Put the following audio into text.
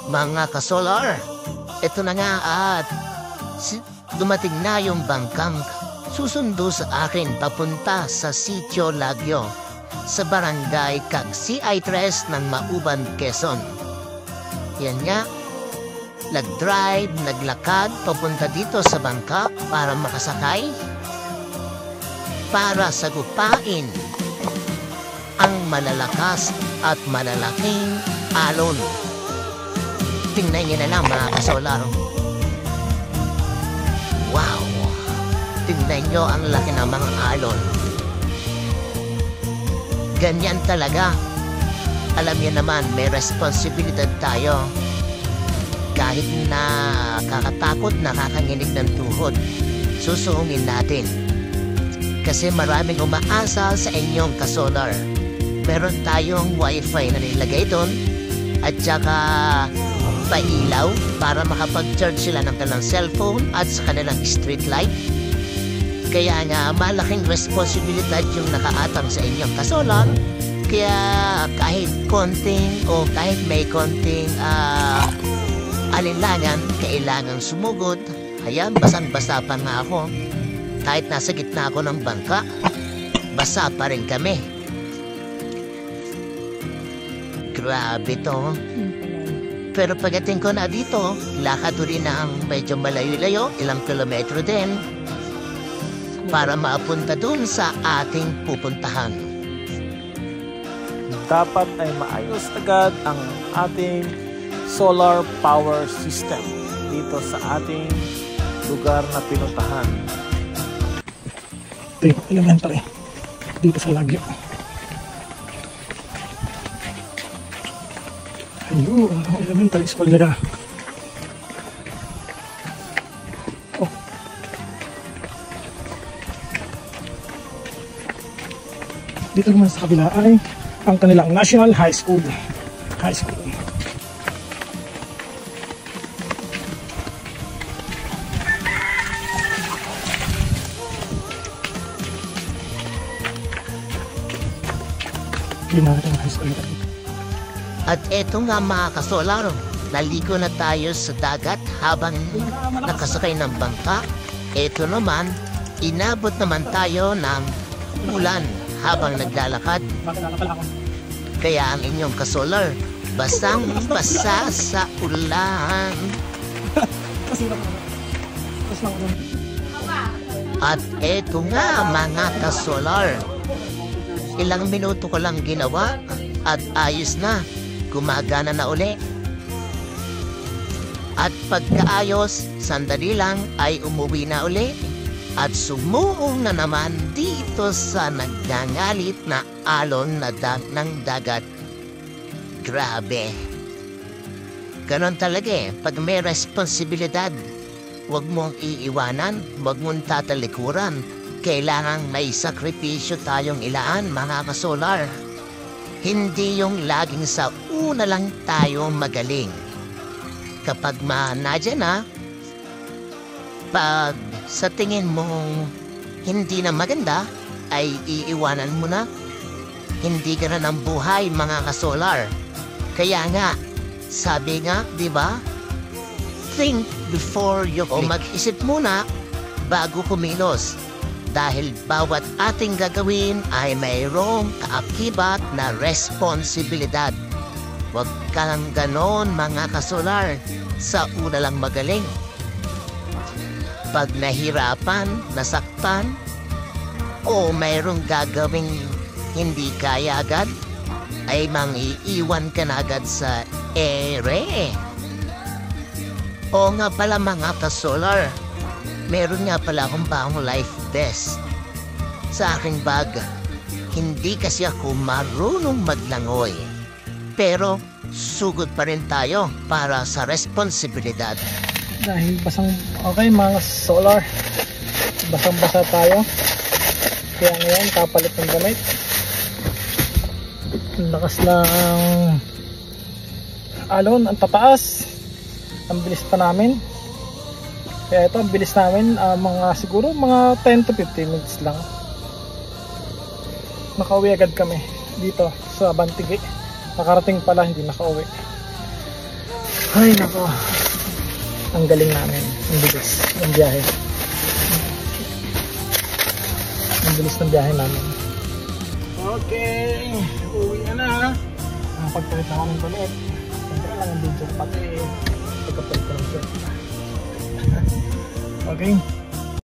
Mga kasolar, ito na nga at dumating na yung bangkang susundo sa akin papunta sa Sitio Lagyo sa barangay Cagsi-3 ng Mauban, Quezon. Yan nga, nag-drive, naglakad papunta dito sa bangka para makasakay para sagupain ang malalakas at malalaking alon. Tingnan niyo na lang mga kasolar. Wow! Tingnan niyo ang laki ng mga alon. Ganyan talaga. Alam niyo naman, may responsibilidad tayo. Kahit na kakatakot, nakakanginig ng tuhod, susuungin natin. Kasi maraming umaasa sa inyong kasolar. Meron tayong wifi na nilagay doon at saka pailaw para makapag-charge sila ng kanilang cellphone at sa kanilang street light. Kaya nga malaking responsibilidad yung nakaatang sa inyong kasolar. Kaya kahit konting o kahit may konting alinlangan, kailangan sumugod. Ayan, basang-basa pa nga ako. Kahit nasa gitna ako ng bangka, basa pa rin kami. Grabe to. Pero pagdating ko na dito, lakad rin na ang medyo malayo-layo, ilang kilometro din, para maapunta dun sa ating pupuntahan. Dapat ay maayos agad ang ating solar power system dito sa ating lugar na pinuntahan. Ito yung elementary dito sa Lagyo. Ayun, ang elementary school nila. Oh. Dito naman sa kabila ay ang kanilang National High School. High School. Ginagawa ng high school. At eto nga mga kasolar, naligo na tayo sa dagat habang nakasakay ng bangka. Eto naman, inabot naman tayo ng ulan habang naglalakad. Kaya ang inyong kasolar, basang-basa sa ulan. At eto nga mga kasolar, ilang minuto ko lang ginawa at ayos na. Gumagana na uli. At pagkaayos, sandali lang ay umuwi na uli at sumuong na naman dito sa nagngangalit na alon na ng dagat. Grabe. Ganon talaga eh. Pag may responsibilidad, huwag mong iiwanan, huwag mong tatalikuran. Kailangang may sakripisyo tayong ilaan mga kasolar. Hindi yung laging sa una lang tayo magaling. Kapag nandiyan na, pag sa tingin mong hindi na maganda, ay iiwanan mo na. Hindi ka na ng buhay mga kasolar. Kaya nga, sabi nga, di ba? Think before you click. O mag-isip muna bago kumilos. Dahil bawat ating gagawin ay mayroong kaakibat na responsibilidad. Huwag ka lang ganon mga kasolar, sa una lang magaling. Pag nahirapan, nasaktan, o mayroong gagawing hindi kaya agad, ay mangiiwan ka na agad sa ere. O nga pala mga kasolar, meron nga pala akong bagong life vest sa aking bag. Hindi kasi ako marunong maglangoy. Pero sugod pa rin tayo para sa responsibilidad. Dahil basang, okay mga solar, basang-basa tayo. Kaya ngayon, kapalit ng damit. Ang lakas ng alon, ang tataas. Ang bilis pa namin. Kaya ito, ang bilis namin, siguro mga 10 to 15 minutes lang. Nakauwi agad kami dito sa Bantigi. Nakarating pala, hindi nakauwi. Ay nako. Ang galing namin. Ang bilis ng biyahe. Ang bilis ng biyahe namin. Okay. Uwi na. Pagpalit na kami ulit. Siyempre lang ang video pati pagkapalit ko ng shirt. Okay.